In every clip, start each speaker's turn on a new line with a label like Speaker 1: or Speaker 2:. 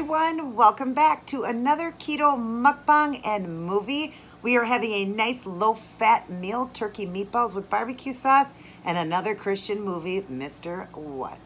Speaker 1: everyone, welcome back to another keto mukbang and movie. We are having a nice low-fat meal, turkey meatballs with barbecue sauce, and another Christian movie, Mr. What?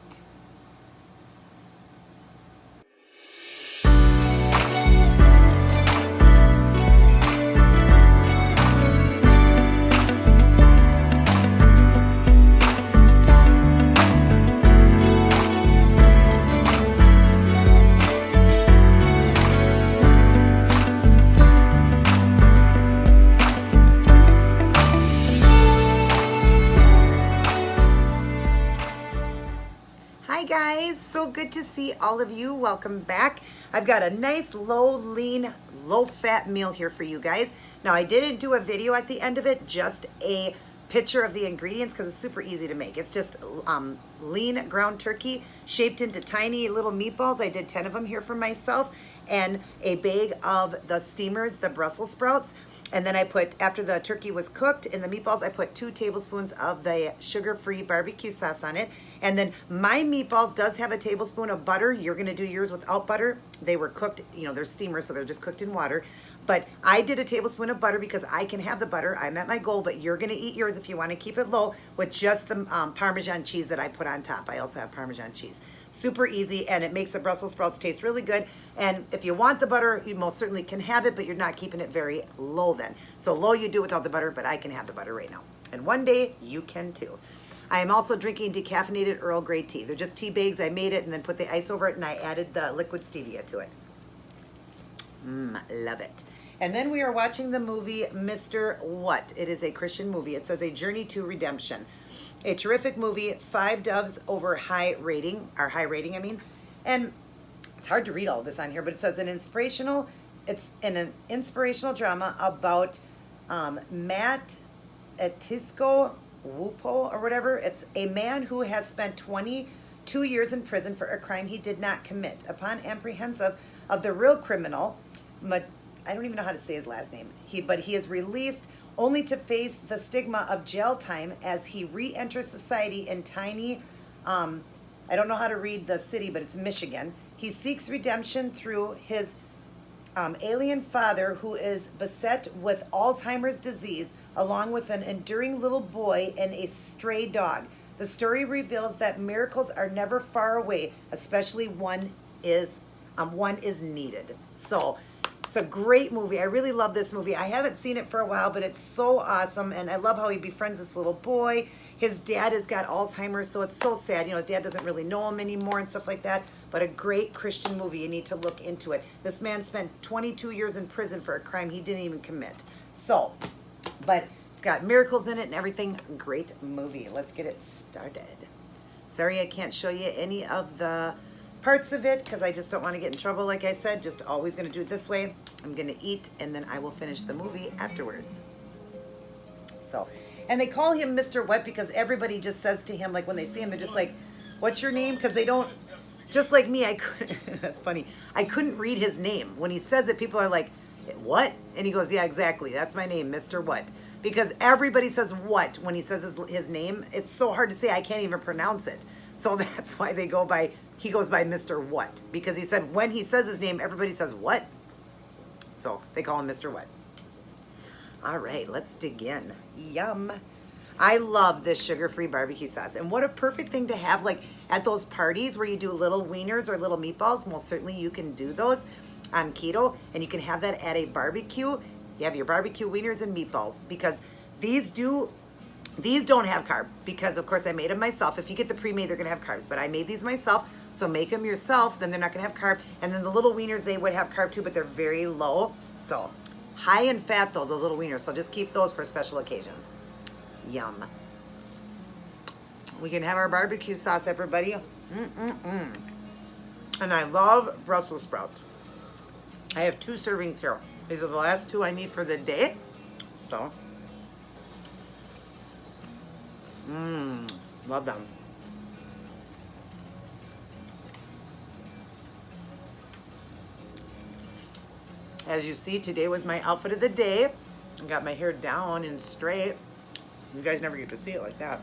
Speaker 1: Hi guys, so good to see all of you. Welcome back. I've got a nice low lean, low fat meal here for you guys. Now I didn't do a video at the end of it, just a picture of the ingredients because it's super easy to make. It's just lean ground turkey shaped into tiny little meatballs. I did 10 of them here for myself, and a bag of the steamers, the Brussels sprouts. And then I put, after the turkey was cooked in the meatballs, I put 2 tablespoons of the sugar-free barbecue sauce on it. And then my meatballs does have a tablespoon of butter. You're going to do yours without butter. They were cooked, you know, they're steamers, so they're just cooked in water. But I did a tablespoon of butter because I can have the butter. I'm at my goal, but you're going to eat yours if you want to keep it low with just the Parmesan cheese that I put on top. I also have Parmesan cheese. Super easy, and it makes the Brussels sprouts taste really good. And if you want the butter, you most certainly can have it, but you're not keeping it very low then. So low you do without the butter, but I can have the butter right now. And one day you can too. I am also drinking decaffeinated Earl Grey tea. They're just tea bags. I made it and then put the ice over it, and I added the liquid stevia to it. Love it. And then we are watching the movie Mr. What? It is a Christian movie. It says A Journey to Redemption. A terrific movie, 5 doves over high rating, or high rating, I mean. And it's hard to read all of this on here, but it says it's an inspirational drama about Matt Etisco Wupo or whatever. It's a man who has spent 22 years in prison for a crime he did not commit. Upon apprehensive of the real criminal, I don't even know how to say his last name, but he is released only to face the stigma of jail time as he re-enters society in tiny, I don't know how to read the city, but it's Michigan. He seeks redemption through his alien father, who is beset with Alzheimer's disease, along with an enduring little boy and a stray dog. The story reveals that miracles are never far away, especially one is needed. So it's a great movie. I really love this movie. I haven't seen it for a while, but it's so awesome, and I love how he befriends this little boy. His dad has got Alzheimer's, so it's so sad. You know, his dad doesn't really know him anymore and stuff like that, but a great Christian movie. You need to look into it. This man spent 22 years in prison for a crime he didn't even commit. So, but it's got miracles in it and everything. Great movie. Let's get it started. Sorry I can't show you any of the parts of it because I just don't want to get in trouble. Like I said, just always going to do it this way. I'm going to eat and then I will finish the movie afterwards. So, and they call him Mr. What because everybody just says to him, like when they see him, they're just like, what's your name? Because they don't, just like me, I couldn't, that's funny. I couldn't read his name. When he says it, people are like, what? And he goes, yeah, exactly. That's my name, Mr. What? Because everybody says what when he says his name. It's so hard to say, I can't even pronounce it. So that's why he goes by Mr. What? Because he said when he says his name, everybody says what? So they call him Mr. What. All right, let's dig in. Yum. I love this sugar-free barbecue sauce. And what a perfect thing to have like at those parties where you do little wieners or little meatballs. Most certainly you can do those on keto, and you can have that at a barbecue. You have your barbecue wieners and meatballs because these don't have carb because, of course, I made them myself. If you get the pre-made, they're going to have carbs, but I made these myself, so make them yourself. Then they're not going to have carb. And then the little wieners, they would have carb too, but they're very low. So high in fat, though, those little wieners. So just keep those for special occasions. Yum. We can have our barbecue sauce, everybody. And I love Brussels sprouts. I have 2 servings here. These are the last 2 I need for the day. So, love them. As you see, today was my outfit of the day. I got my hair down and straight. You guys never get to see it like that.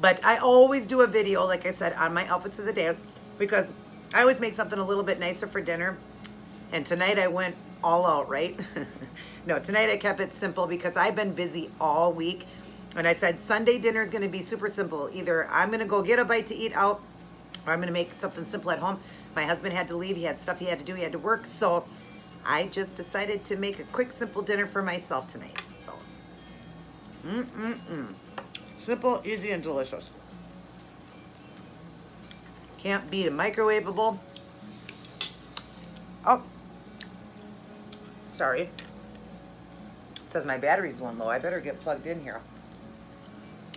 Speaker 1: But I always do a video, like I said, on my outfits of the day because I always make something a little bit nicer for dinner. And tonight I went all out, right? No, tonight I kept it simple because I've been busy all week. And I said Sunday dinner is going to be super simple. Either I'm going to go get a bite to eat out, or I'm going to make something simple at home. My husband had to leave. He had stuff he had to do. He had to work. So I just decided to make a quick, simple dinner for myself tonight. So, simple, easy, and delicious. Can't beat a microwavable. Oh, sorry. It says my battery's going low. I better get plugged in here.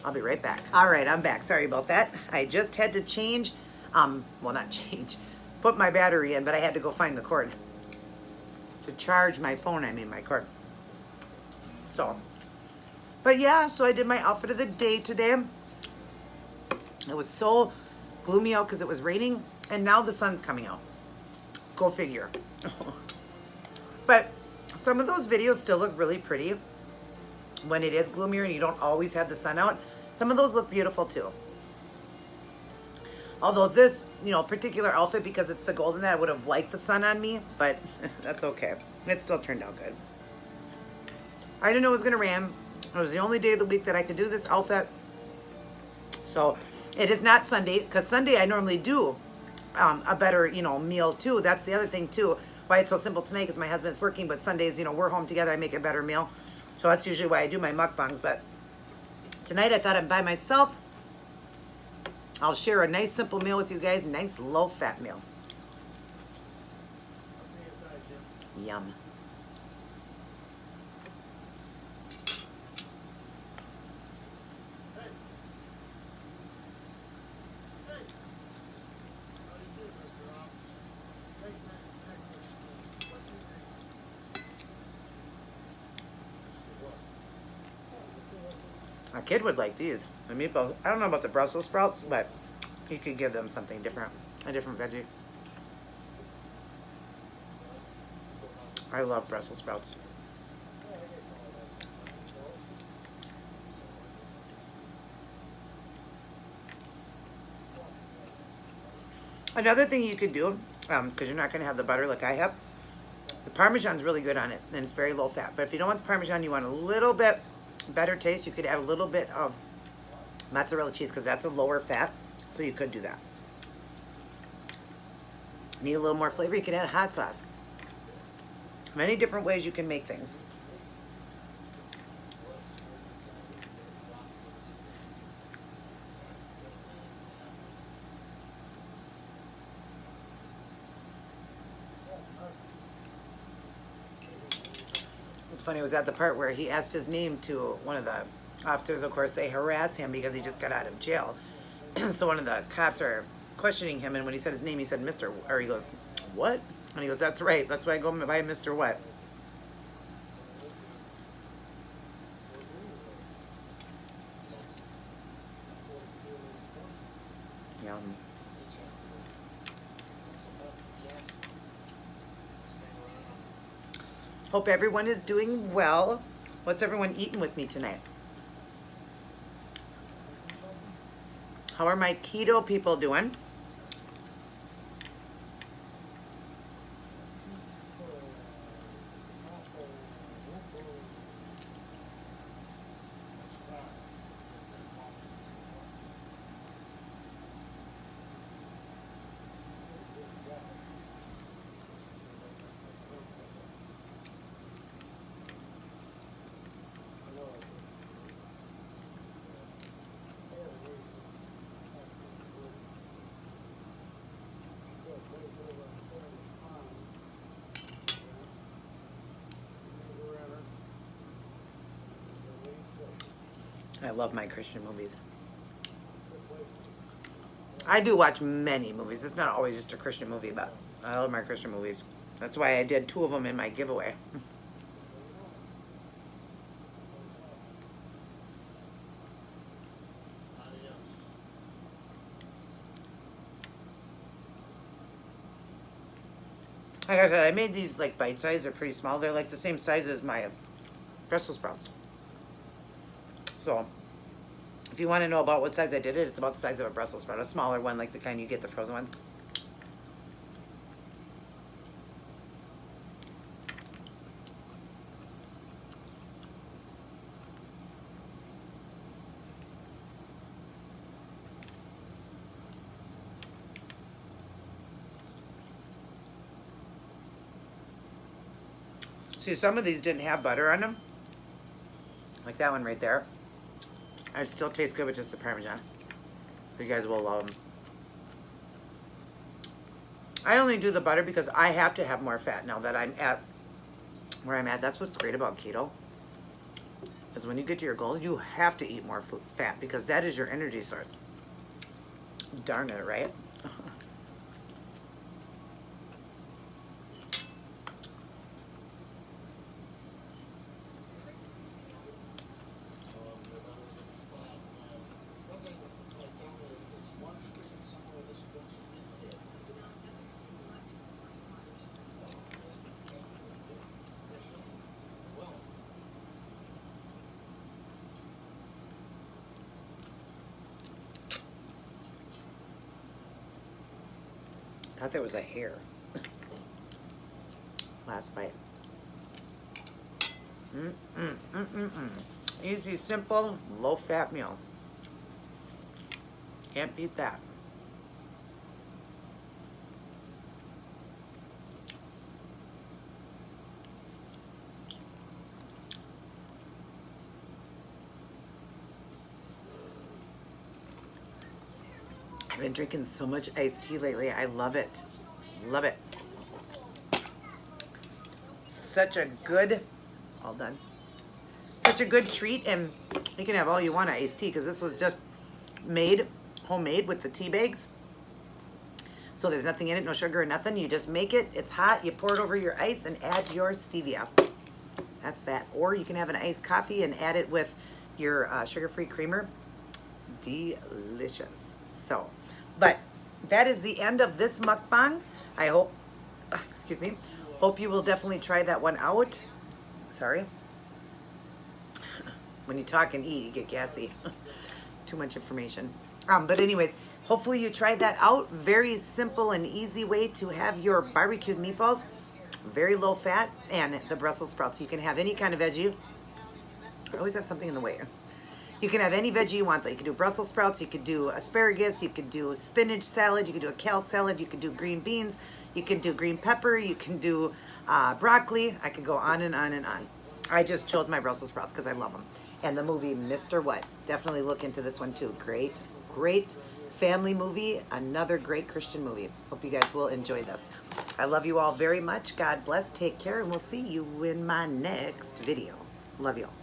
Speaker 1: I'll be right back. All right, I'm back. Sorry about that. I just had to change, well, not change, put my battery in, but I had to go find the cord to charge my phone. I mean, my cord. So, but yeah, so I did my outfit of the day today. It was so gloomy out because it was raining, and now the sun's coming out. Go figure. But some of those videos still look really pretty when it is gloomier and you don't always have the sun out. Some of those look beautiful too. Although this, particular outfit, because it's the golden, that I would have liked the sun on me, but that's okay. It still turned out good. I didn't know it was going to rain. It was the only day of the week that I could do this outfit. So it is not Sunday, because Sunday I normally do a better, meal too. That's the other thing too. Why it's so simple tonight, because my husband's working, but Sundays, we're home together. I make a better meal. So that's usually why I do my mukbangs. But tonight I thought I'm by myself. I'll share a nice simple meal with you guys. Nice low fat meal. Yum. A kid would like these. The meatballs. I don't know about the Brussels sprouts, but you could give them something different. A different veggie. I love Brussels sprouts. Another thing you could do, because you're not going to have the butter like I have, the Parmesan's really good on it, and it's very low fat. But if you don't want the Parmesan, you want a little bit better taste, you could add a little bit of mozzarella cheese, because that's a lower fat, so you could do that. Need a little more flavor, you could add hot sauce. Many different ways you can make things. It's funny, it was at the part where he asked his name to one of the officers. Of course, they harass him because he just got out of jail. So one of the cops are questioning him, and when he said his name, he said Mr. Or he goes, what? And he goes, that's right. That's why I go by Mr. What? Yum. Hope everyone is doing well. What's everyone eating with me tonight? How are my keto people doing? I love my Christian movies. I do watch many movies. It's not always just a Christian movie, but I love my Christian movies. That's why I did 2 of them in my giveaway. Like I said, I made these like bite size. They're pretty small. They're like the same size as my Brussels sprouts. So, if you want to know about what size I did it, it's about the size of a Brussels sprout. A smaller one, like the kind you get, the frozen ones. See, some of these didn't have butter on them. Like that one right there. It still tastes good with just the Parmesan. So you guys will love them. I only do the butter because I have to have more fat now that I'm at where I'm at. That's what's great about keto. Is when you get to your goal, you have to eat more food, fat, because that is your energy source. Darn it, right? Thought there was a hair. Last bite. Easy, simple, low-fat meal. Can't beat that. I've been drinking so much iced tea lately. I love it. Love it. Such a good, all done. Such a good treat, and you can have all you want of iced tea because this was just made, homemade with the tea bags. So there's nothing in it, no sugar or nothing. You just make it, it's hot, you pour it over your ice and add your stevia. That's that. Or you can have an iced coffee and add it with your sugar-free creamer. Delicious. So, but that is the end of this mukbang. I hope, excuse me, hope you will definitely try that one out. Sorry. When you talk and eat, you get gassy. Too much information. But anyways, hopefully you tried that out. Very simple and easy way to have your barbecued meatballs. Very low fat, and the Brussels sprouts. You can have any kind of veggie. I always have something in the way. You can have any veggie you want. You could do Brussels sprouts, you could do asparagus, you could do spinach salad, you could do a kale salad, you could do green beans, you can do green pepper, you can do broccoli. I could go on and on and on. I just chose my Brussels sprouts because I love them. And the movie Mr. What? Definitely look into this one too. Great, great family movie. Another great Christian movie. Hope you guys will enjoy this. I love you all very much. God bless. Take care, and we'll see you in my next video. Love you all.